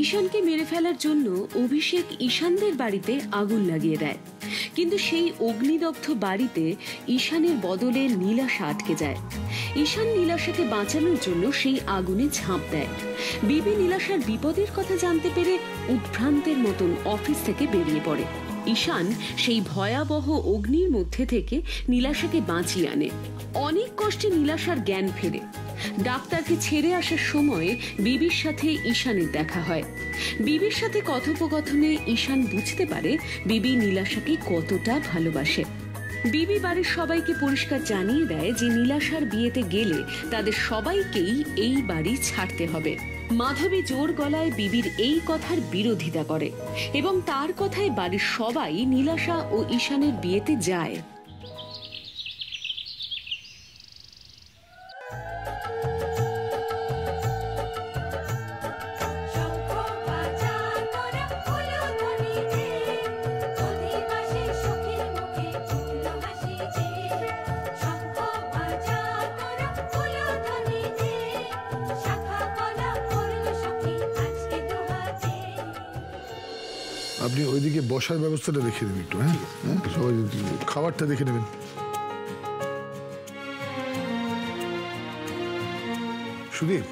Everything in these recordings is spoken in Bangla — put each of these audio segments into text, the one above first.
ঈশানকে মেরে ফেলার জন্য অভিষেক ঈশানদের বাড়িতে আগুন লাগিয়ে দেয়, কিন্তু সেই অগ্নিদগ্ধ বাড়িতে ঈশানের বদলে নীলাশা আটকে যায়। ঈশান নীলাশাকে বাঁচানোর জন্য সেই আগুনে ঝাঁপ দেয়। বিবি নীলাশার বিপদের কথা জানতে পেরে উদ্ভ্রান্তের মতন অফিস থেকে বেরিয়ে পড়ে। ঈশান সেই ভয়াবহ অগ্নির মধ্যে থেকে নীলাশাকে বাঁচিয়ে আনে। অনেক কষ্টে নীলাশার জ্ঞান ফেরে। ডাক্তারকে ছেড়ে আসার সময় বিবির সাথে ঈশানের দেখা হয়। বিবির সাথে কথোপকথনে ঈশান বুঝতে পারে বিবি নীলাশাকে কতটা ভালোবাসে। বিবি বাড়ির সবাইকে পরিষ্কার জানিয়ে দেয় যে নীলাশার বিয়েতে গেলে তাদের সবাইকেই এই বাড়ি ছাড়তে হবে। মাধবী জোর গলায় বিবির এই কথার বিরোধিতা করে এবং তার কথায় বাড়ির সবাই নীলাশা ও ঈশানের বিয়েতে যায়। আপনি ওইদিকে বসার ব্যবস্থাটা দেখে দেবেন একটু। হ্যাঁ, সবাই খাবারটা দেখে নেবেন। সুদীপ,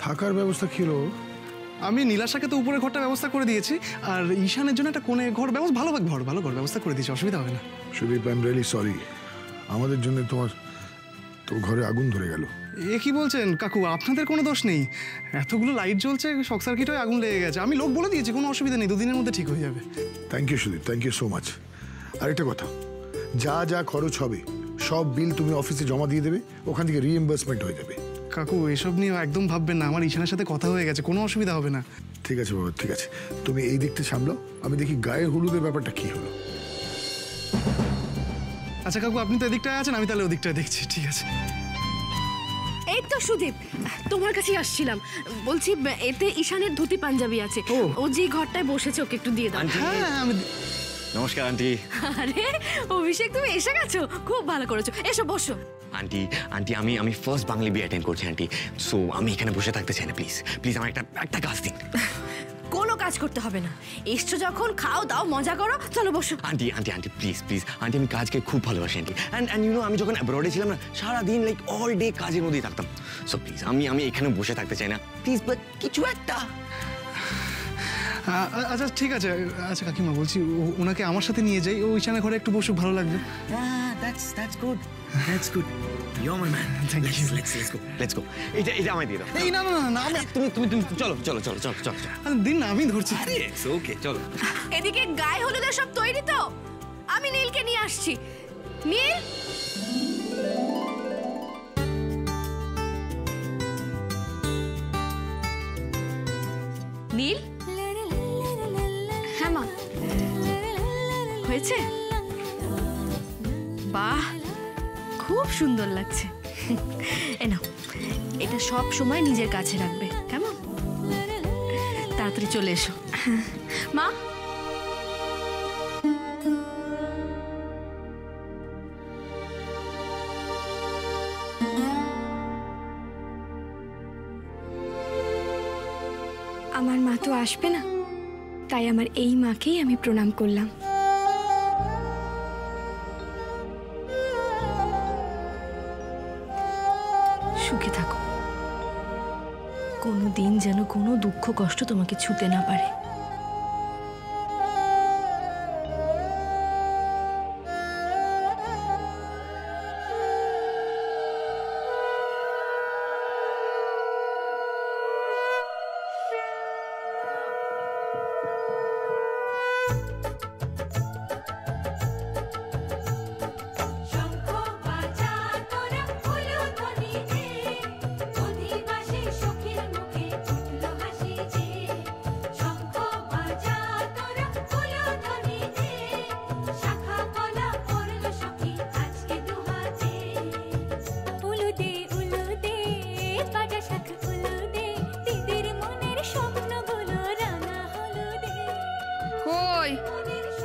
থাকার ব্যবস্থা কি হলো? আমি নীলাশাকে তো উপরে ঘরটা ব্যবস্থা করে দিয়েছি, আর ঈশানের জন্য একটা কোণে ঘর ব্যবস্থা ভালো ঘর ব্যবস্থা করে দিয়েছি, অসুবিধা হবে না। Sudip, I am really sorry, আমাদের জন্য তোর ঘরে আগুন ধরে গেল। এ কি বলছেন কাকু? আপনাদের কোনো দোষ নেই, এতগুলো লাইট জ্বলছে, শর্ট সার্কিট হয়ে আগুন লেগে গেছে। আমি লোক বলে দিয়েছি, কোনো অসুবিধা নেই, 2 দিনের মধ্যে ঠিক হয়ে যাবে। Thank you Sudip, thank you so much. আরেকটা কথা, যা যা খরচ হবে সব বিল তুমি অফিসে জমা দিয়ে দেবে, ওখান থেকে রিএমবার্সমেন্ট হয়ে যাবে। কাকু এসব নিয়ে একদম ভাববেন না, আমার ঈশানের সাথে কথা হয়ে গেছে, কোনো অসুবিধা হবে না। ঠিক আছে বাবা, ঠিক আছে, তুমি এই দিকটা সামলাও, আমি দেখি গায়ের হলুদের ব্যাপারটা কি হলো। আচ্ছা কাকু, আপনি তো এদিকটায় আছেন, আমি তাহলে ওদিকটায় দেখছি। ঠিক আছে। এই তো সুদীপ, তোমার কাছেই আসছিলাম। বলছি এতে ঈশানের ধুতি পাঞ্জাবি আছে, ও যে ঘরটায় বসেছে ওকে একটু দিয়ে দাও। হ্যাঁ, আমি নমস্কার আন্টি। আরে অভিষেক, তুমি এসে গেছো, খুব ভালো করেছো, এসো বসো। আন্টি আন্টি আমি ফার্স্ট বাঙালি বিয়ে অ্যাটেন্ড করছি আন্টি, সো আমি এখানে বসে থাকতে চাই না, প্লিজ প্লিজ আমার একটা কাজ দিন। কোনো কাজ করতে হবে না, এসছো যখন খাও দাও মজা করো, চলো বসো। Aunty aunty aunty please please aunty, আমি কাজকে খুব ভালোবাসি আন্টি, অ্যান্ড ইউ নো আমি যখন অ্যাব্রডে ছিলাম না, সারাদিন লাইক অল ডে কাজের মধ্যেই থাকতাম। সো প্লিজ আমি এখানে বসে থাকতে চাই না, প্লিজ, বাট কিছু একটা। আচ্ছা ঠিক আছে। আচ্ছা কাকিমা, বলছি ওনাকে আমার সাথে নিয়ে যাই, ও ঈশানের ঘরে একটু বসুক, ভালো লাগবে। That's good. That's good. You're my man. Thank you. Let's go. এটা আমায় দিয়ে দাও। এই না, তুমি চলো। দিন না, আমি ধরছি। আরে ইটস ওকে, চলো। এদিকে গায়ে হলুদের সব তৈরি তো? আমি নীলকে নিয়ে আসছি। নীল, নীল। হ্যাঁ মা, হয়েছে? বাহ, খুব সুন্দর লাগছে। এ নাও, এটা সব সময় নিজের কাছে রাখবে, কেমন? তাড়াতাড়ি চলে এসো। মা, আমার মা তো আসবে না, তাই আমার এই মাকেই আমি প্রণাম করলাম। সুখে থাকো, কোনো দিন যেন কোনো দুঃখ কষ্ট তোমাকে ছুতে না পারে।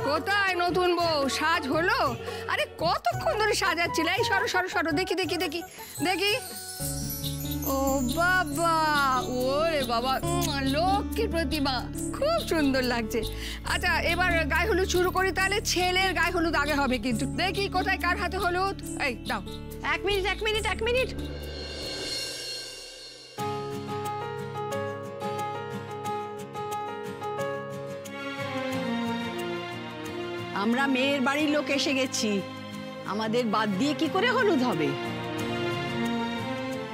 কোথায় নতুন বউ, সাজ হলো? আর আরে কতক্ষণ ধরে সাজাচ্ছিলে? এই সরো সরো সরো, দেখি দেখি দেখি দেখি। ও বাবা, ওরে বাবা, লক্ষ্মীর প্রতিমা, খুব সুন্দর লাগছে। আচ্ছা এবার গায়ে হলুদ শুরু করি তাহলে। ছেলের গায়ে হলুদ আগে হবে কিন্তু। দেখি কোথায় কার হাতে হলুদ। এই দাও। 1 মিনিট 1 মিনিট 1 মিনিট। আমরা মেয়ের বাড়ির লোক এসে গেছি, আমাদের বাদ দিয়ে কি করে হলুদ হবে?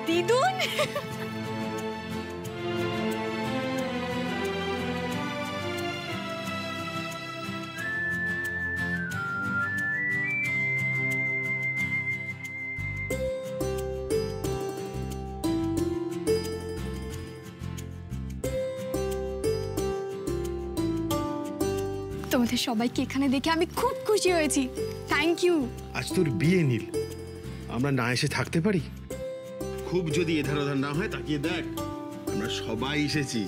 দিদুন, তোমাদের সবাইকে এখানে দেখে আমি খুব খুশি হয়েছি। Thank you. আজ তোর বিয়ে নীল, আমরা না এসে থাকতে পারি? খুব যদি এধার ওধার না হয় তাকিয়ে দেখ, আমরা সবাই এসেছি।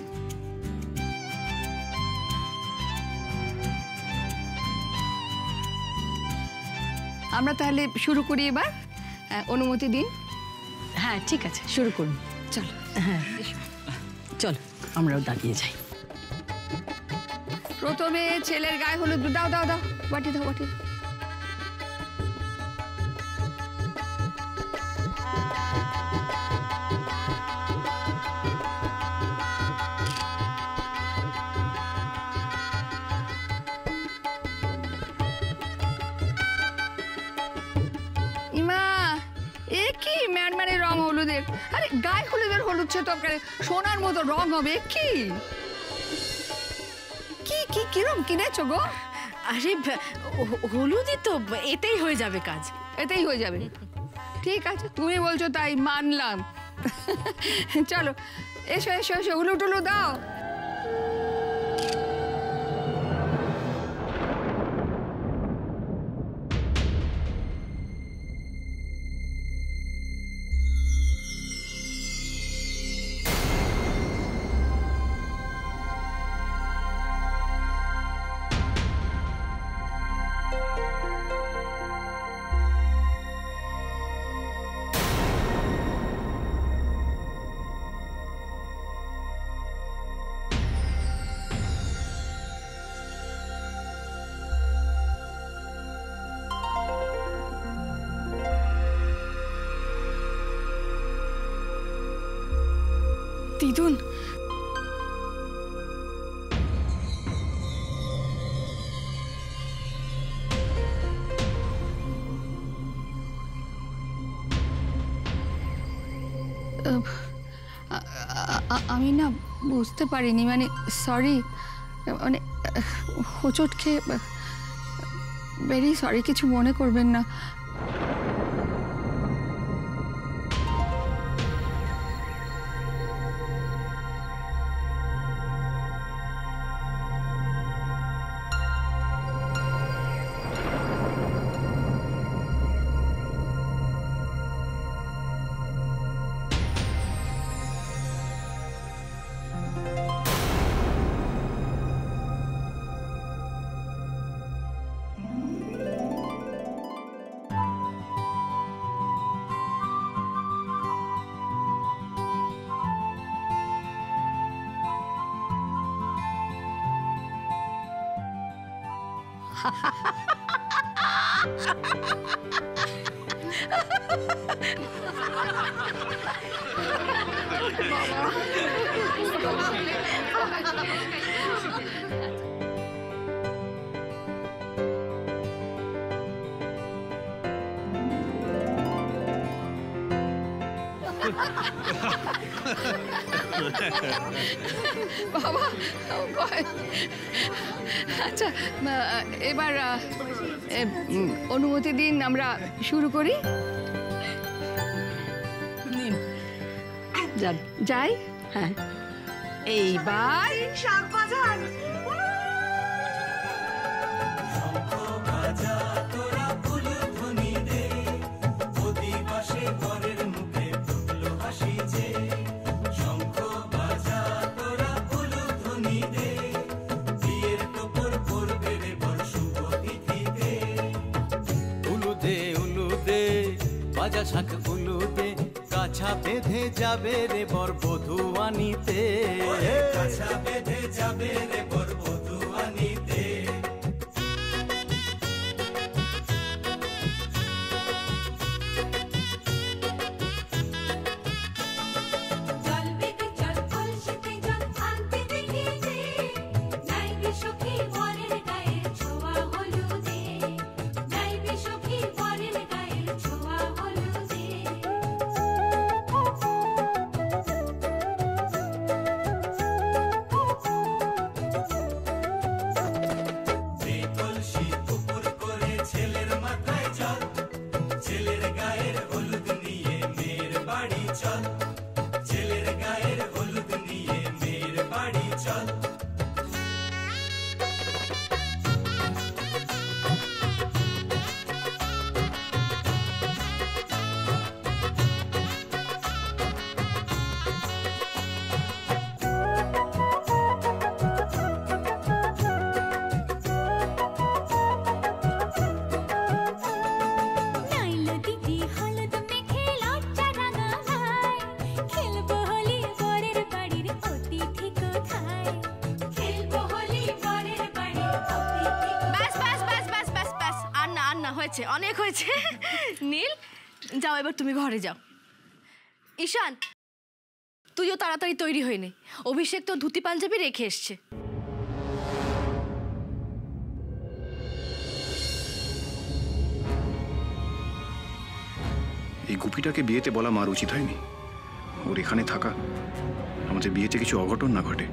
আমরা তাহলে শুরু করি এবার। অনুমতি দিন। হ্যাঁ ঠিক আছে, শুরু করুন। চলো। হ্যাঁ চলো, আমরাও দাঁড়িয়ে যাই। প্রথমে ছেলের গায়ে হলুদ। দাও দাও দাও, বাটি দাও বাটি। ইমা, এ কি ম্যানম্যানে রং হলুদের? আরে গায়ে হলুদের হলুদ সে তরকারি সোনার মতো রং হবে কি? কি কি কিরম কিনেছো গো? আরে হলুদই তো, এতেই হয়ে যাবে কাজ। এতেই হয়ে যাবে? ঠিক আছে, তুমি বলছো তাই মানলাম। চলো এসো এসো এসো, উলু টুলু দাও। দিদুন, আমি না বুঝতে পারিনি, মানে সরি, মানে হোঁচট খেয়ে, ভেরি সরি, কিছু মনে করবেন না। বাবা, আচ্ছা এবার অনুমতি দিন, আমরা শুরু করি। যাই। হ্যাঁ, এইবার শাক বাজার। ভাজা শাক উলুতে কাছা বেঁধে যাবে রে বর বধূ আনিতে, কাছা বেঁধে যাবে রে বর বধূ আনিতে। অনেক হয়েছে। নীল যাও, এবার তুমি ঘরে যাও। ঈশান তুইও তাড়াতাড়ি তৈরি হয়ে নে, অভিষেক তো ধুতি পাঞ্জাবি রেখে এসছে। এই গুপিটাকে বিয়েতে বলা মার উচিত হয়নি। ওর এখানে থাকা আমাদের বিয়েতে কিছু অঘটন না ঘটে।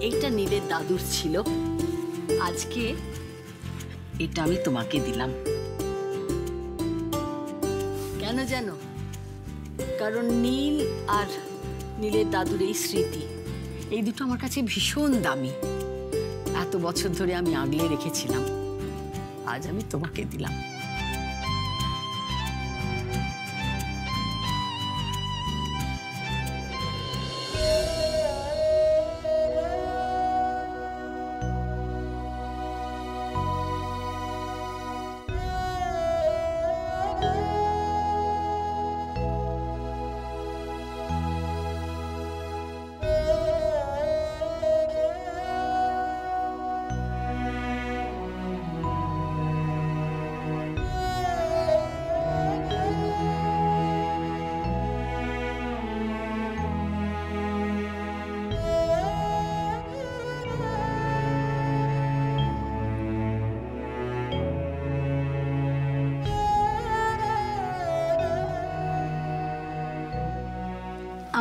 এইটা নীলের দাদুর ছিল, আজকে এটা আমি তোমাকে দিলাম। কেন জানো? কারণ নীল আর নীলের দাদুর এই স্মৃতি, এই দুটো আমার কাছে ভীষণ দামি। এত বছর ধরে আমি আগলে রেখেছিলাম, আজ আমি তোমাকে দিলাম।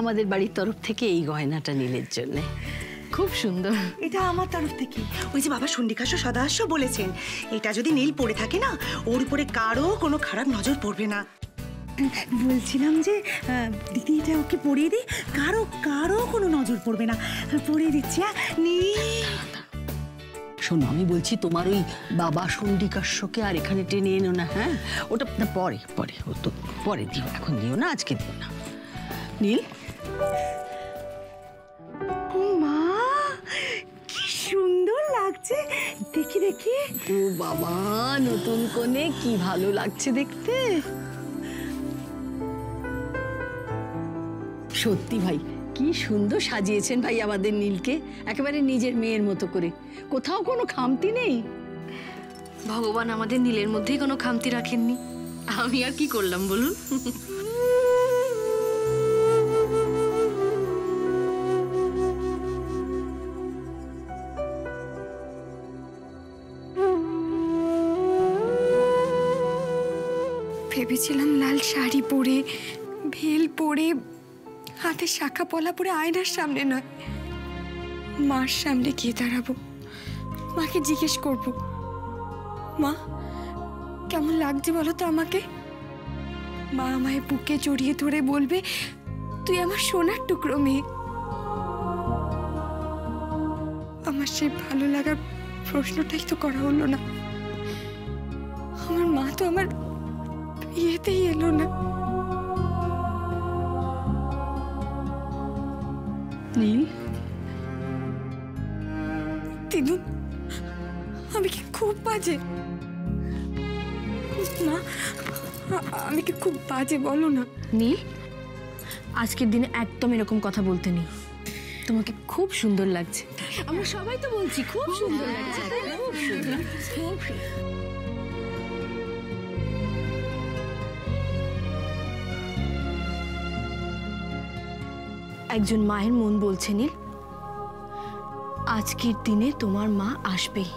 আমাদের বাড়ির তরফ থেকে এই গয়নাটা নীলের জন্য। খুব সুন্দর। এটা আমার তরফ থেকে। ওই যে বাবা সন্ধিকাশ সদাস্য বলেছেন, এটা যদি নীল পড়ে থাকে না, ওর উপরে কারো কোনো খারাপ নজর পড়বে না। বলছিলাম যে দিদি এটা ওকে পরিয়ে দিই, কারো কারো কোনো নজর পড়বে না। পরিয়ে দিচ্ছি। শোনো, আমি বলছি তোমার ওই বাবা সন্ধিকাশ্যকে আর এখানে টেনে এনো না। হ্যাঁ, ওটা পরে পরে ও তো পরে দিও, এখন দিও না, আজকে দিও না। নীল, মা কি সুন্দর লাগছে, দেখি দেখি। ও বাবা, নতুন কোণে কি ভালো লাগছে দেখতে। সত্যি ভাই, কি সুন্দর সাজিয়েছেন ভাই আমাদের নীলকে, একেবারে নিজের মেয়ের মতো করে, কোথাও কোনো খামতি নেই। ভগবান আমাদের নীলের মধ্যেই কোনো খামতি রাখেননি, আমি আর কি করলাম বলুন। ভেবেছিলাম লাল শাড়ি পরে, ভেল পরে, হাতে শাখা পলা পরে আয়নার সামনে নয়, মার সামনে গিয়ে দাঁড়াবো, মাকে জিজ্ঞেস করব, মা কেমন লাগছে বলো তো আমাকে। মা আমায় বুকে জড়িয়ে ধরে বলবে, তুই আমার সোনার টুকরো মেয়ে। আমার সেই ভালো লাগার প্রশ্নটাই তো করা হলো না। আমার মা তো আমার বিয়েতেই এলো না। নীল, দিদু, আমি কি খুব বাজে? মা, আমি কি খুব বাজে বলো না? নীল, আজকের দিনে একদম এরকম কথা বলতে নেই, তোমাকে খুব সুন্দর লাগছে। আমরা সবাই তো বলছি খুব সুন্দর লাগছে, খুব সুন্দর, খুব সুন্দর। একজন মায়ের মন বলছে নীল, আজকের দিনে তোমার মা আসবেই।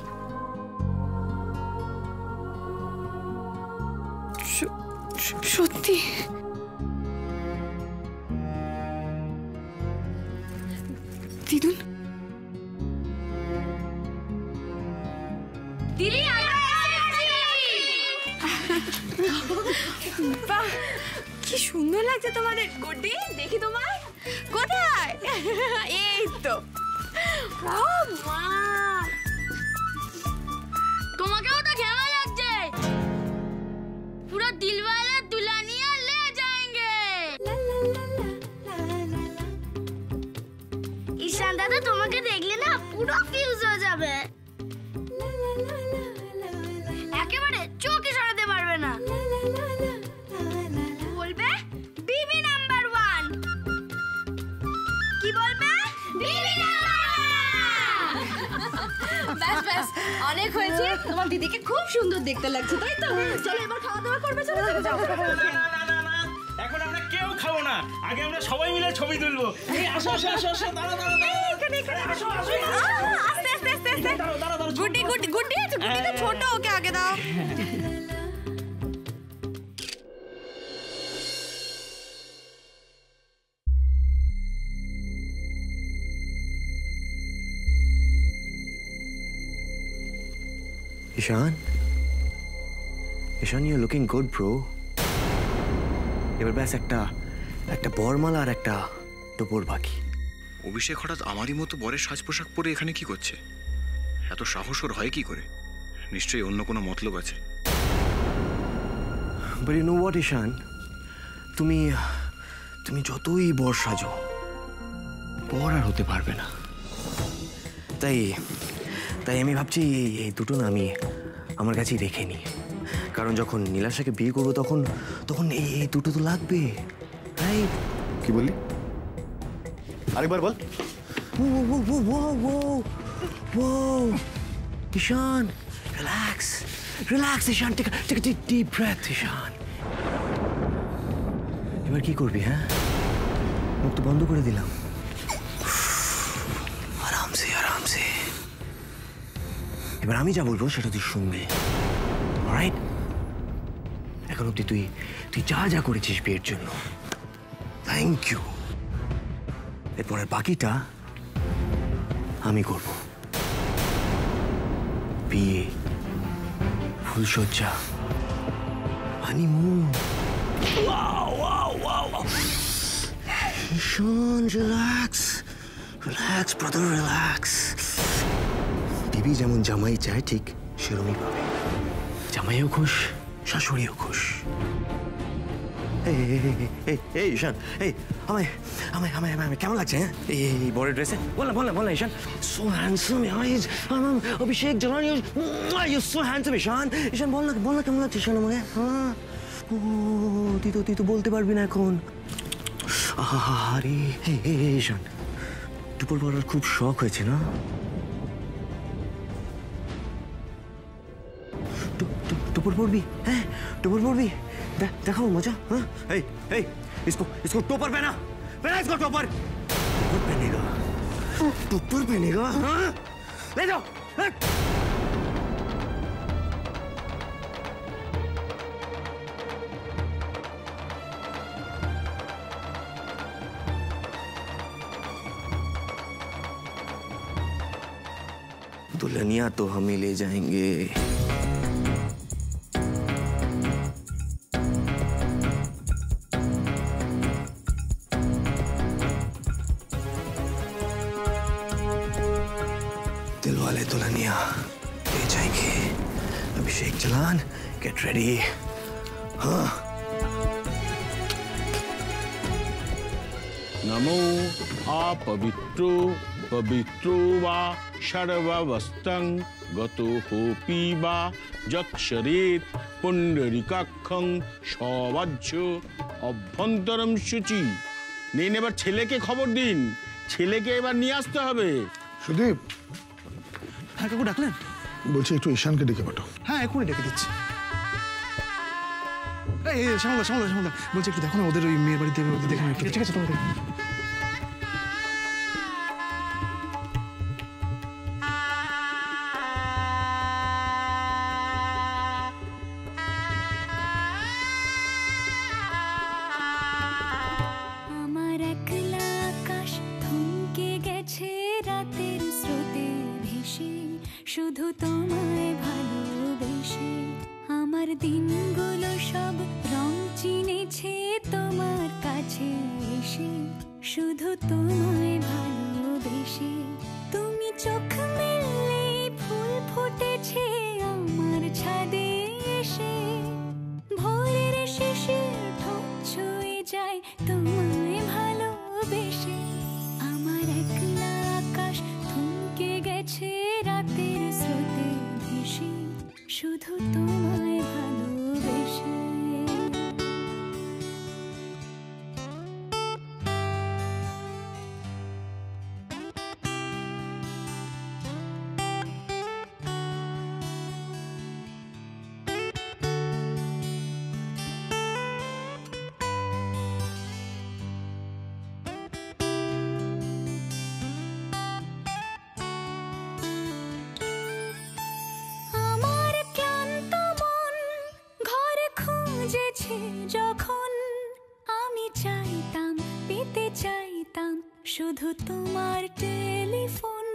সত্যি? দিদুন, দিদি, বাহ, কি সুন্দর লাগছে তোমাদের। গুড্ডি, দেখি তোমার। কোথায়? এই তো। ও মা, তোমাকেও তো কেমন লাগছে? পুরো দিলওয়ালে দুल्हनिया ले जाएंगे। ঈশান দাদা তোমাকে দেখলে না পুরো ফিউজ হয়ে যাবে, একেবারে চোখে সরাতে পারবে না, বলবে বিবি নাম্বার 1। কি বলবে? বিবি নাম্বার 1। ব্যাস ব্যাস, অনেক হয়েছে। তোমার দিদিকে খুব সুন্দর দেখতে লাগছে, তাই তো? চলো এবার খাওয়া দাওয়া করবে, চলো চলো যাও। এখন আমরা কেউ খাবো না, আগে আমরা সবাই মিলে ছবি তুলবো। এই আসো আসো আসো আসো, দাঁড়াও দাঁড়াও দাঁড়াও, এখানে এখানে আসো আসো, আস্তে আস্তে আস্তে আস্তে। গুড্ডি গুড্ডি গুড্ডি আছে, গুড্ডি তো ছোট, ওকে আগে দাও। ঈশান, ঈশান, you're looking good, bro. এবার ব্যাস একটা বরমালা আর একটা টোপর বাকি। অভিষেক হঠাৎ আমারই মতো বরের সাজ পোশাক পরে এখানে কি করছে? এত সাহস ওর হয় কি করে? নিশ্চয়ই অন্য কোনো মতলব আছে। But you know what, ঈশান, তুমি যতই বর সাজো, বর আর হতে পারবে না। তাই আমি ভাবছি এই দুটো না আমি আমার কাছেই রেখে নিই, কারণ যখন নীলাশাকে বিয়ে করবো তখন এই দুটো তো লাগবে। কি বললি? আরেকবার বল। Ishan, relax Ishan, take a deep breath Ishan. এবার কি করবি? হ্যাঁ, মুখ তো বন্ধ করে দিলাম, আরামসে আরামসে। এবার আমি যা বলবো সেটা তুই শুনবি, অলরাইট? এখন অব্দি তুই যা যা করেছিস বিয়ের জন্য, থ্যাংক ইউ। এরপরের বাকিটা আমি করব। বিয়ে, ফুলসজ্জা, হানিমুন, ঈশান, রিল্যাক্স রিল্যাক্স ব্রাদার, রিল্যাক্স। বিবি যেমন জামাই চায় ঠিক সেরকমই পাবে। জামাইও খুশ, শাশুড়িও খুশ। এই ঈশান, এই আমায় আমায় আমায় আমায় কেমন লাগছে? হ্যাঁ এই বড় ড্রেসে? বললাম বললাম বললাম ঈশান, সো হ্যান্ডসাম। অভিষেক জানান, you so handsome Ishan. Ishan বল না কেমন লাগছে ঈশান আমাকে? হ্যাঁ, ও তুই তো বলতে পারবি না এখন। আরে ঈশান, দুপুর পড়ার খুব শখ হয়েছে না? टोपर पड़बी? हैं टोपर पड़बी? देखाओ मजा। हाँ इसको टोपर पहना इसको टोपर पहनेगा। हाँ ले जाओ। दुल्हनिया तो हम ही ले जाएंगे। दिलवाले दुल्हनिया ले जाएंगे। अभिषेक जलान, गेट रेडी। हाँ नमो अपवित्रो पवित्रो वा सर्वावस्थं गतो होपि वा यक्षरेत् पुंडरीकाक्षं सवज्ज अभ्यन्तरं शुचि। নিন এবার ছেলেকে খবর দিন, ছেলেকে এবার নিয়ে আসতে হবে। সুদীপ। হ্যাঁ কাকু ডাকলেন? বলছি একটু ঈশানকে ডেকে পাঠাও। হ্যাঁ এখনই ডেকে দিচ্ছি। এই শ্যামলা বলছি একটু দেখো না ওদের ওই মেয়ের বাড়িতে দেখে না। ঠিক আছে তোমাদের। শুধু তোমায় ভালোবেসে আমার দিনগুলো সব রং চিনেছে তোমার কাছে এসে। শুধু তোমায় ভালোবেসে তুমি চোখ মেললে ফুল ফুটেছে আমার ছাদে এসে। ভোরের শেষে ঠোঁট ছুঁয়ে যায় তোমায় ভালোবেসে। আমার একলা আকাশ থমকে গেছে রাতের স্রোতে ভেসে। শুধু তোমায় ভালোবেসে। যখন আমি চাইতাম পেতে চাইতাম শুধু তোমার টেলিফোন।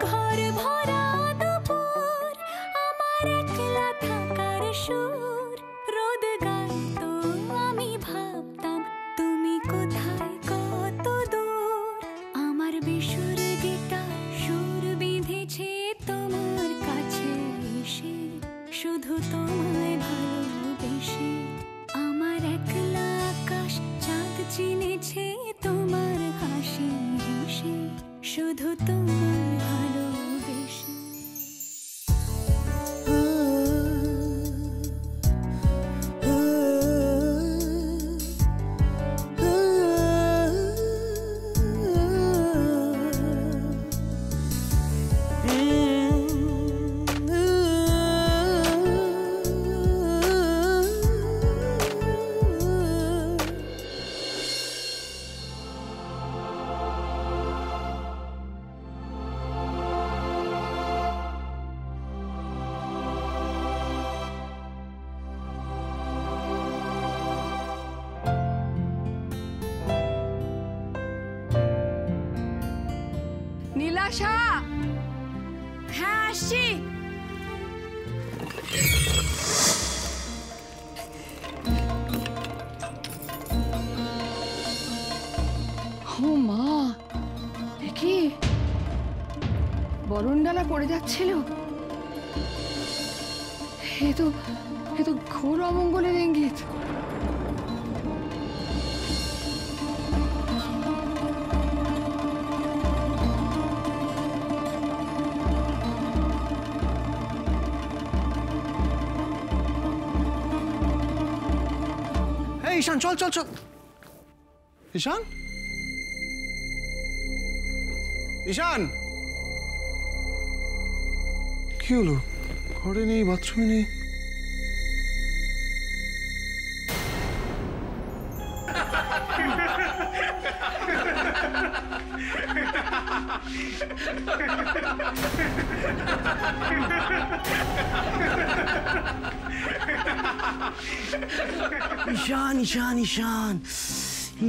ঘর ভরা দুপুর আমার একলা থাকার সুর রোদ গাইতো আমি ভাবতাম তুমি কোথায় কত দূর। আমার বেসুর গিটার সুর বিঁধেছে তোমার কাছে এসে। শুধু তোমায় ভালোবেসে আমার একলা আকাশ চাঁদ চিনেছে তোমার হাসি হেসে। শুধু তোমায় ভালোবেসে। নীলাশা, হ্যাঁ আসছি। বরণডালা পড়ে যাচ্ছিল। এ তো ঘোর অমঙ্গলের ইঙ্গিত। ঈশান চল চল চল। ঈশান, ঈশান কি হলো? ঘরে নেই, বাথরুমে নেই।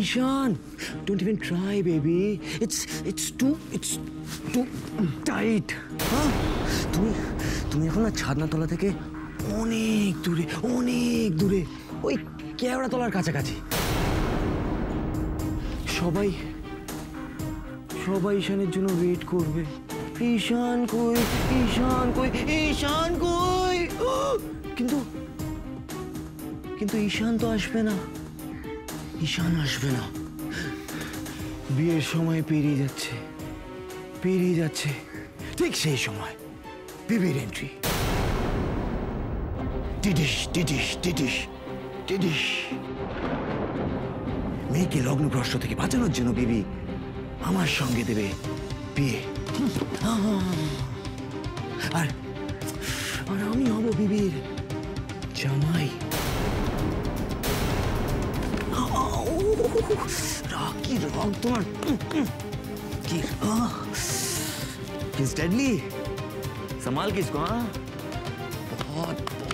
Ishan, don't even try, baby. It's too tight. Huh? তুমি এখন না ছাদনাতলা থেকে অনেক দূরে ওই কেওড়াতলার কাছাকাছি। সবাই ঈশানের জন্য ওয়েট করবে। ঈশান কই? কিন্তু ঈশান তো আসবে না। ঈশান আসবে না। বিয়ের সময় পেরিয়ে যাচ্ছে। ঠিক সেই সময় বিবির এন্ট্রি। টিডিশ। মেয়েকে লগ্নভ্রষ্ট থেকে বাঁচানোর জন্য বিবি আমার সঙ্গে দেবে বিয়ে। আর আমি হব বিবির জামাই। কি রং তোমার! কি He's deadly. संभाल के इसको। हाँ,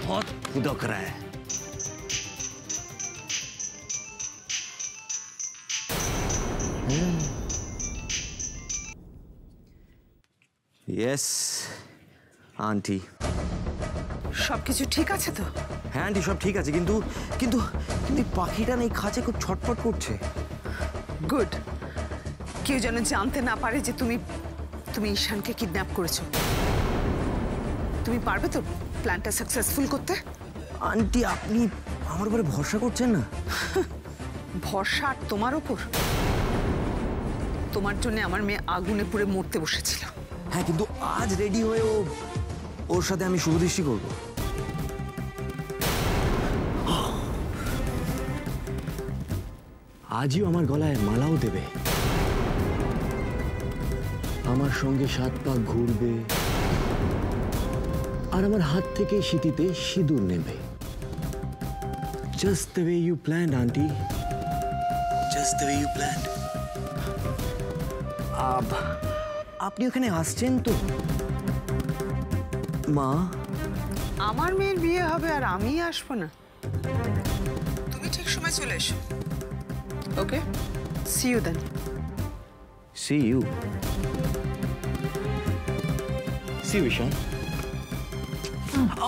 बहुत खुदक रहा है। Yes, aunty. সবকিছু ঠিক আছে তো? হ্যাঁ আন্টি, সব ঠিক আছে, কিন্তু পাখিটা নেই, খাঁচে খুব ছটফট করছে। গুড। কেউ যেন জানতে না পারে যে তুমি ঈশানকে কিডন্যাপ করেছো। তুমি পারবে তো প্ল্যানটা সাকসেসফুল করতে? আন্টি, আপনি আমার উপরে ভরসা করছেন না? ভরসা আর তোমার উপর? তোমার জন্য আমার মেয়ে আগুনে পুড়ে মরতে বসেছিল। হ্যাঁ, কিন্তু আজ রেডি হয়ে ওর সাথে আমি শুভদৃষ্টি করব। আজই আমার গলায় মালাও দেবে, আমার সঙ্গে 7 পাক ঘুরবে, আর আমার হাত থেকে সিঁথিতে সিঁদুর নেবে। Just the way you planned, auntie. Just the way you planned. আপনি ওখানে আসছেন তো? মা, আমার মেয়ের বিয়ে হবে আর আমি আসবো না? তুমি ঠিক সময় চলে এসো। Okay, see you then. See you. See you, Ishan.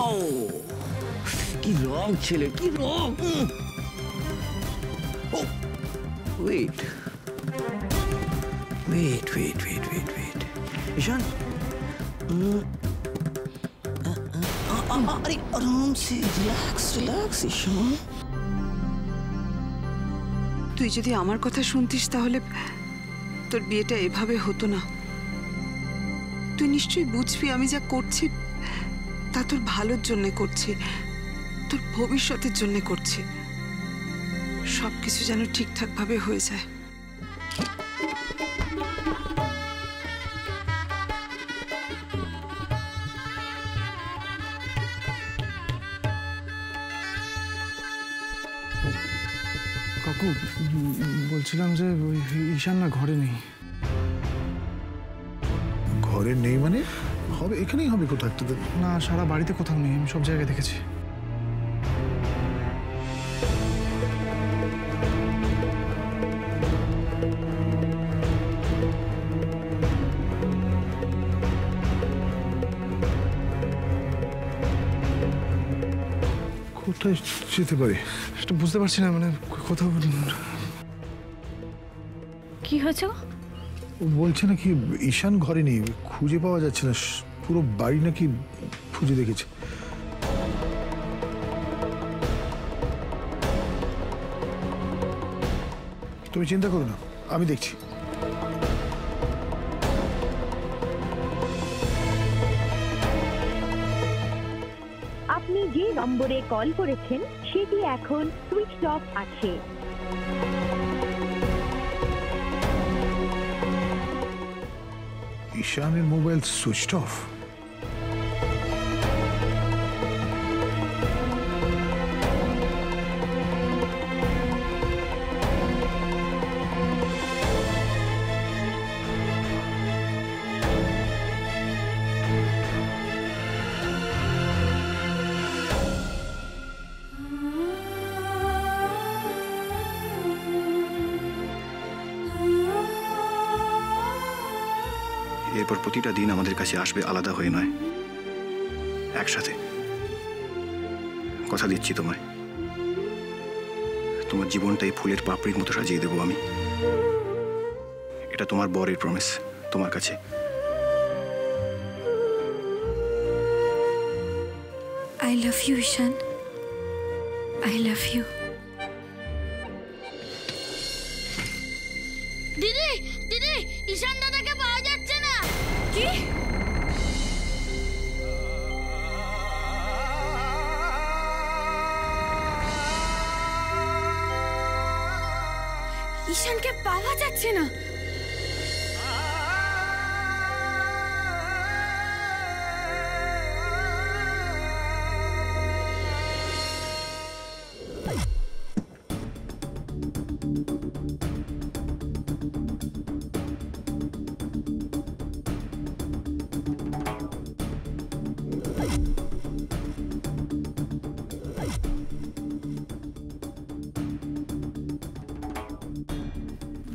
Oh, কি রং ছেলে, কি রং! Oh, wait. Ishan. अरे आराम से, रिलैक्स ईशान। তুই যদি আমার কথা শুনতিস তাহলে তোর বিয়েটা এভাবে হতো না। তুই নিশ্চয়ই বুঝবি আমি যা করছি তা তোর ভালোর জন্য করছি, তোর ভবিষ্যতের জন্য করছি। সবকিছু যেন ঠিকঠাক ভাবে হয়ে যায়। কাকু, বলছিলাম যে ওই ঈশান না ঘরে নেই। ঘরে নেই মানে? হবে, এখানেই হবে কোথাও একটা। না, সারা বাড়িতে কোথাও নেই, আমি সব জায়গায় দেখেছি। কোথায় যেতে পারে সেটা বুঝতে পারছি না, মানে কোথাও। কি হয়েছে? ও বলছে নাকি ঈশান ঘরে নেই, খুঁজে পাওয়া যাচ্ছে না, পুরো বাড়ি নাকি খুঁজে দেখেছে। তুমি চিন্তা করো না, আমি দেখছি। আপনি যে নম্বরে কল করেছেন সেটি এখন সুইচ অফ আছে। ঈশানের মোবাইল সুইচ অফ। এরপর প্রতিটা দিন আমাদের কাছে আসবে আলাদা হয়ে নয়, একসাথে। কথা দিচ্ছি তোমায়, তোমার জীবনটাই ফুলের পাপড়ির মতো সাজিয়ে দেবো আমি। এটা তোমার বরের প্রমিস তোমার কাছে। I love you, Ishan. I love you. দিদি দিদি, ঈশান দাদাকে পাওয়া যাচ্ছে না। কি? ঈশানকে পাওয়া যাচ্ছে না?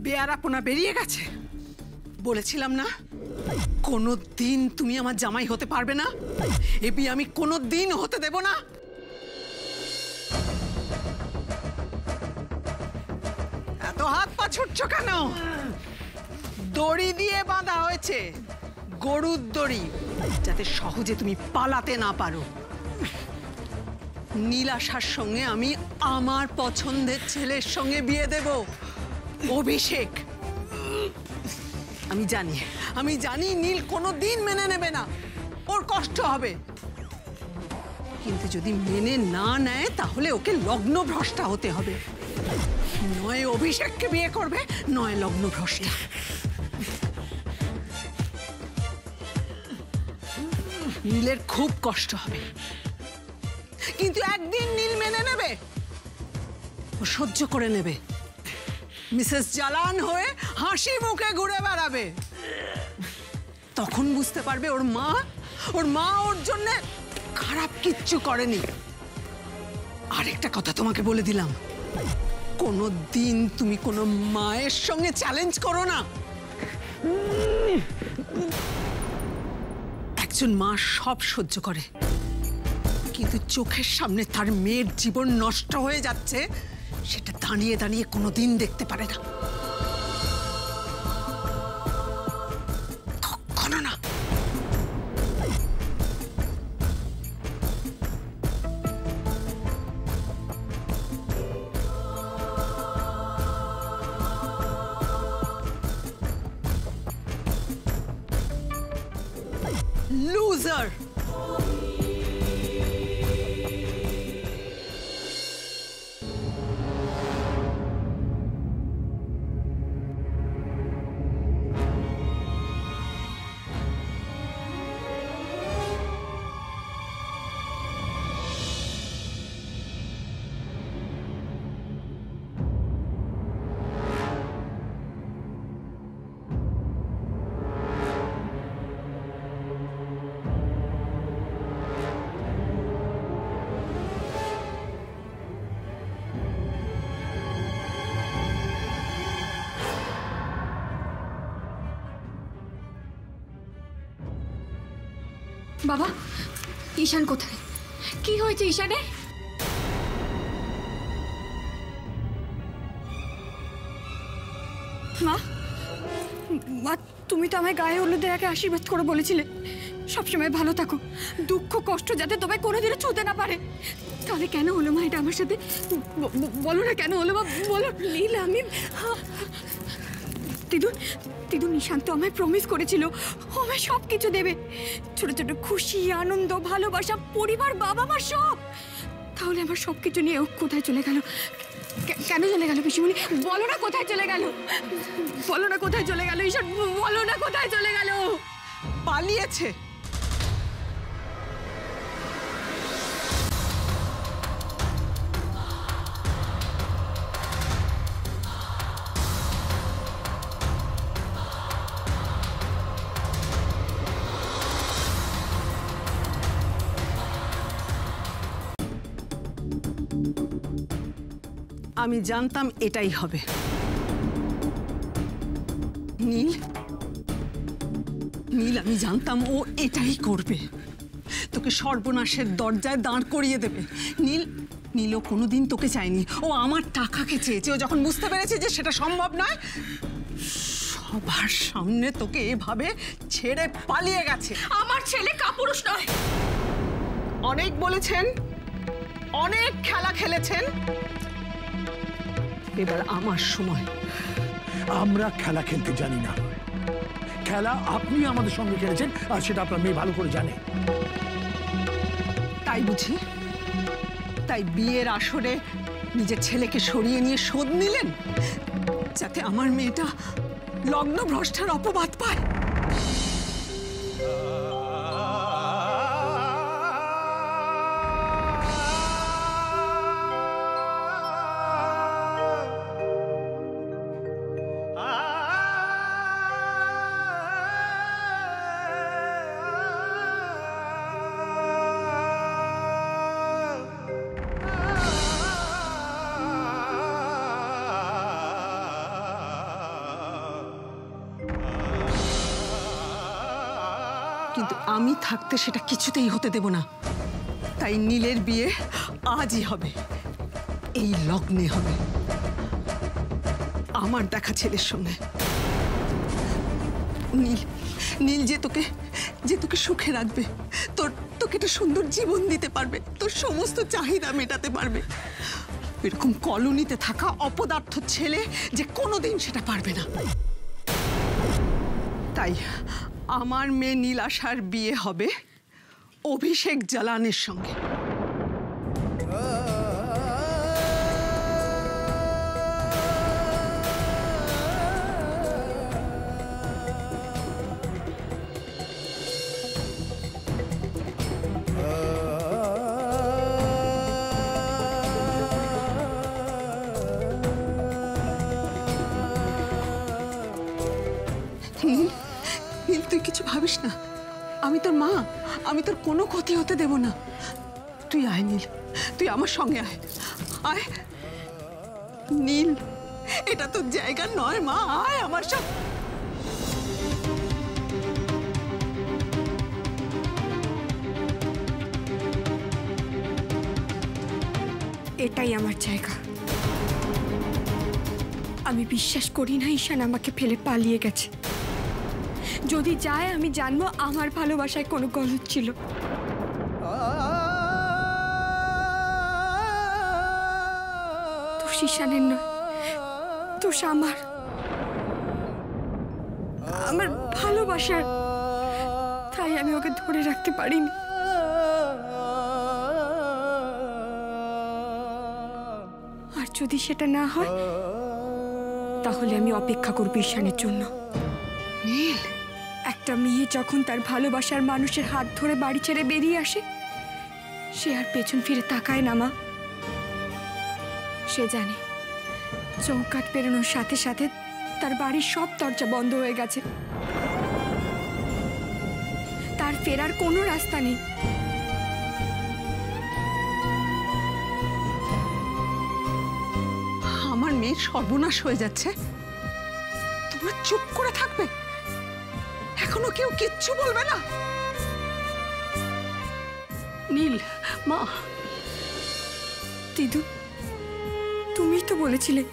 বেয়ারাপনা বেরিয়ে গেছে। বলেছিলাম না কোনো দিন তুমি আমার জামাই হতে পারবে না, এ বিয়ে আমি কোনো দিন হতে দেব না। এত হাত পা ছুটছো কেন? দড়ি দিয়ে বাঁধা হয়েছে, গরুর দড়ি, যাতে সহজে তুমি পালাতে না পারো। নীলাশার সঙ্গে আমি আমার পছন্দের ছেলের সঙ্গে বিয়ে দেব, অভিষেক। আমি জানি নীল কোনোদিন মেনে নেবে না, ওর কষ্ট হবে। কিন্তু যদি মেনে না নেয় তাহলে ওকে লগ্নভ্রষ্টা হতে হবে। নয় অভিষেককে বিয়ে করবে, নয় লগ্নভ্রষ্টা। নীলের খুব কষ্ট হবে, কিন্তু একদিন নীল মেনে নেবে, ও সহ্য করে নেবে। মিসেস জালান হয়ে হাসি মুখে ঘুরে বেড়াবে। তখন বুঝতে পারবে ওর মা ওর জন্য খারাপ কিচ্ছু করেনি। আরেকটা কথা তোমাকে বলে দিলাম, কোনো দিন তুমি কোনো মায়ের সঙ্গে চ্যালেঞ্জ করো না। একজন মা সব সহ্য করে, কিন্তু চোখের সামনে তার মেয়ের জীবন নষ্ট হয়ে যাচ্ছে সেটা দাঁড়িয়ে দাঁড়িয়ে কোনোদিন দেখতে পারে না, কখনো না। লুজার। বাবা, ঈশান কোথায়? কি হয়েছে ঈশানের? মা, মা, তুমি তো আমায় গায়ে হলুদের আগে আশীর্বাদ করে বলেছিলে সবসময় ভালো থাকো, দুঃখ কষ্ট যাতে তোমায় কোনোদিনও ছুঁতে না পারে। তাহলে কেন হলো মা এটা আমার সাথে? বলো না কেন হলো মা, বলো। নীল, আমি দিদু নিশান্ত আমায় প্রমিস করেছিল আমায় সব কিছু দেবে, ছোট ছোট খুশি, আনন্দ, ভালোবাসা, পরিবার, বাবা মা সব। তাহলে আমার সব কিছু নিয়ে ও কোথায় চলে গেল? কেন চলে গেল পিসিমণি? বলো না কোথায় চলে গেল, বলো না কোথায় চলে গেল ঈশান, বলো না কোথায় চলে গেল। পালিয়েছে। আমি জানতাম এটাই হবে। নীল, নীল, আমি জানতাম ও এটাই করবে, তোকে সর্বনাশের দরজায় দাঁড় করিয়ে দেবে। নীল, নীল ও কোনোদিন তোকে চায়নি, ও আমার টাকাকে চেয়েছে। ও যখন বুঝতে পেরেছে যে সেটা সম্ভব নয়, সবার সামনে তোকে এভাবে ছেড়ে পালিয়ে গেছে। আমার ছেলে কাপুরুষ নয়। অনেক বলেছেন, অনেক খেলা খেলেছেন, এবার আমার সময়। আমরা খেলা খেলতে জানি না, খেলা আপনি আমাদের সঙ্গে খেলেছেন আর সেটা আপনার মেয়ে ভালো করে জানে। তাই বুঝি? তাই বিয়ের আসরে নিজের ছেলেকে সরিয়ে নিয়ে শোধ নিলেন যাতে আমার মেয়েটা লগ্ন ভ্রষ্টার অপবাদ পায়। কিন্তু আমি থাকতে সেটা কিছুতেই হতে দেব না। তাই নীলের বিয়ে আজই হবে, এই লগ্নে হবে, আমার দেখা ছেলের সঙ্গে। নীল, নীল যে তোকে সুখে রাখবে, তোকে একটা সুন্দর জীবন দিতে পারবে, তোর সমস্ত চাহিদা মেটাতে পারবে। এরকম কলোনিতে থাকা অপদার্থ ছেলে যে কোনোদিন সেটা পারবে না। তাই আমার মেয়ে নীলাশার বিয়ে হবে অভিষেক জালানের সঙ্গে। নীল, তুই কিছু ভাবিস না, আমি তোর মা, আমি তোর কোনো ক্ষতি হতে দেব না। তুই আয় নীল, তুই আমার সঙ্গে আয়, আয়। নীল, এটা তোর জায়গা নয় মা, আয় আমার সঙ্গে। এটাই আমার জায়গা। আমি বিশ্বাস করি না ঈশান আমাকে ফেলে পালিয়ে গেছে। যদি যায় আমি জানবো আমার ভালোবাসায় কোনো গলদ ছিল। দোষ ঈশানের নয়, দোষ আমার ভালোবাসার। তাই আমি ওকে ধরে রাখতে পারিনি। আর যদি সেটা না হয় তাহলে আমি অপেক্ষা করব ঈশানের জন্য। নীল, একটা মেয়ে যখন তার ভালোবাসার মানুষের হাত ধরে বাড়ি ছেড়ে বেরিয়ে আসে, সে আর পেছন ফিরে তাকায় না মা। সে জানে চৌকাঠ পেরোনোর সাথে সাথে তার বাড়ির সব দরজা বন্ধ হয়ে গেছে, তার ফেরার কোনো রাস্তা নেই। আমার মেয়ের সর্বনাশ হয়ে যাচ্ছে, তোমরা চুপ করে থাকবে? এখনো কেউ কিচ্ছু বলবে না? নীল, মা, দিদু, তুমি তো বলেছিলে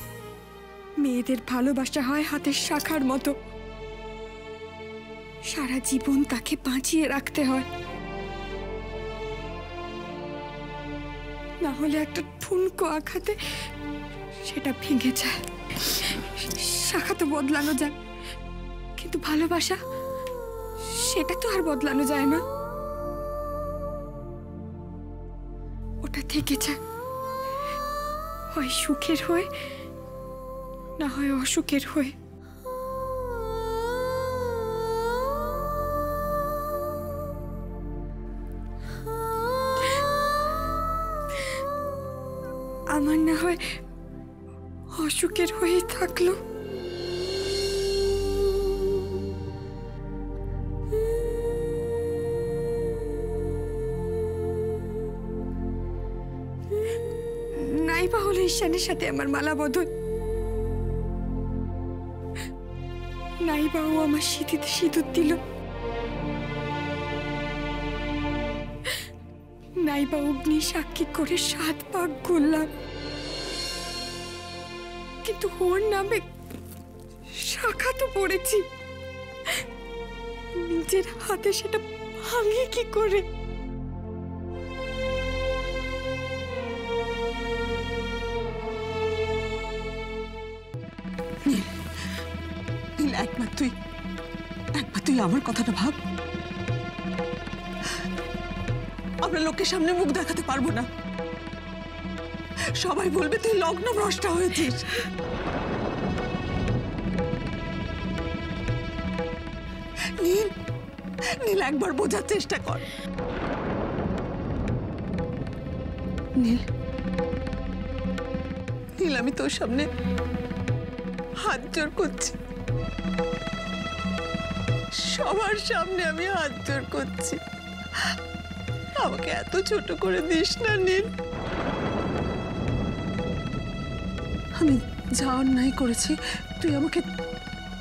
মেয়েদের ভালোবাসা হয় হাতের শাখার মতো, সারা জীবন তাকে বাঁচিয়ে রাখতে হয়, না হলে একটা ঠুনকো আঘাতে সেটা ভেঙে যায়। শাখা তো বদলানো যায়, কিন্তু ভালোবাসা সেটা তো আর বদলানো যায় না। ওটা থেকে যায়, হয় সুখের হয়ে না হয় অসুখের হয়ে। আমার না হয় অসুখের হয়েই থাকলো। নাইবা হলো ঈশানের সাথে আমার মালা বদল, নাইবা ও আমার সিঁথিতে সিঁদুর দিল, নাইবা অগ্নি সাক্ষী করে 7 পাক ঘুরলাম, কিন্তু ওর নামে শাখা তো পড়েছি। নিজের হাতে সেটা ভাঙে কি করে? একবার তুই আমার কথাটা ভাব। আমরা লোকের সামনে মুখ দেখাতে পারবো না, সবাই বলবে তুই লগ্ন ভ্রষ্টা হয়েছিস। নীল, নীল একবার বোঝার চেষ্টা কর। নীল, নীল আমি তোর সামনে হাত জোর করছি, সবার সামনে আমি হাত জোর করছি, আমাকে এত ছোট করে দিস না নীল। আমি যা অন্যায় করেছি তুই আমাকে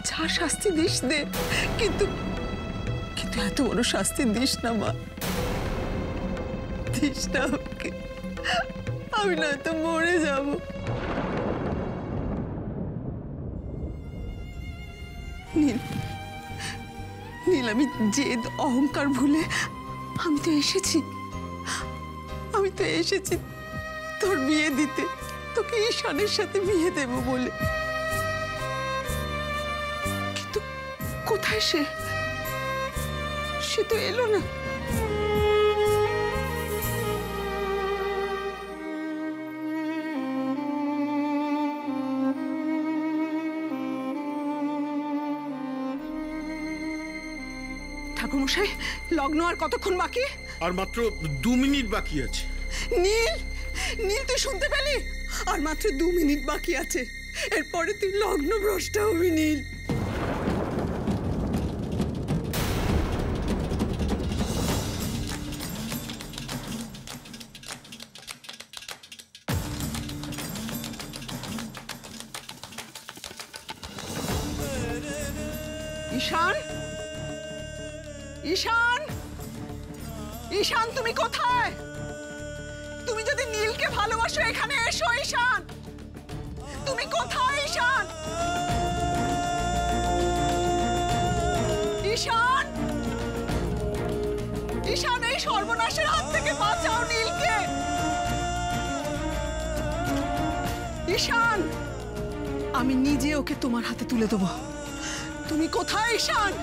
যা শাস্তি দিস দে, কিন্তু কিন্তু এত বড় শাস্তি দিস না মা, দিস না আমাকে, আমি নয়তো মরে যাব। নীল, নীল আমি জেদ অহংকার ভুলে আমি তো এসেছি তোর বিয়ে দিতে, তোকে ঈশানের সাথে বিয়ে দেব বলে। কিন্তু কোথায় সে তো এলো না। ঠাকুরমশাই, লগ্ন আর কতক্ষণ বাকি? আর মাত্র 2 মিনিট বাকি আছে। নীল, নীল তুই শুনতে পেলি? আর মাত্র 2 মিনিট বাকি আছে, এরপরে তুই লগ্ন ভ্রষ্টা হবি নীল। ঈশান, ঈশান, ঈশান তুমি কোথায়? তুমি যদি নীলকে ভালোবাসো এখানে এসো। ঈশান, তুমি কোথায়? ঈশান, ঈশান, ঈশান এই সর্বনাশের হাত থেকে বাঁচাও নীলকে। ঈশান, আমি নিজে ওকে তোমার হাতে তুলে দেবো। তুমি কোথায় ঈশান?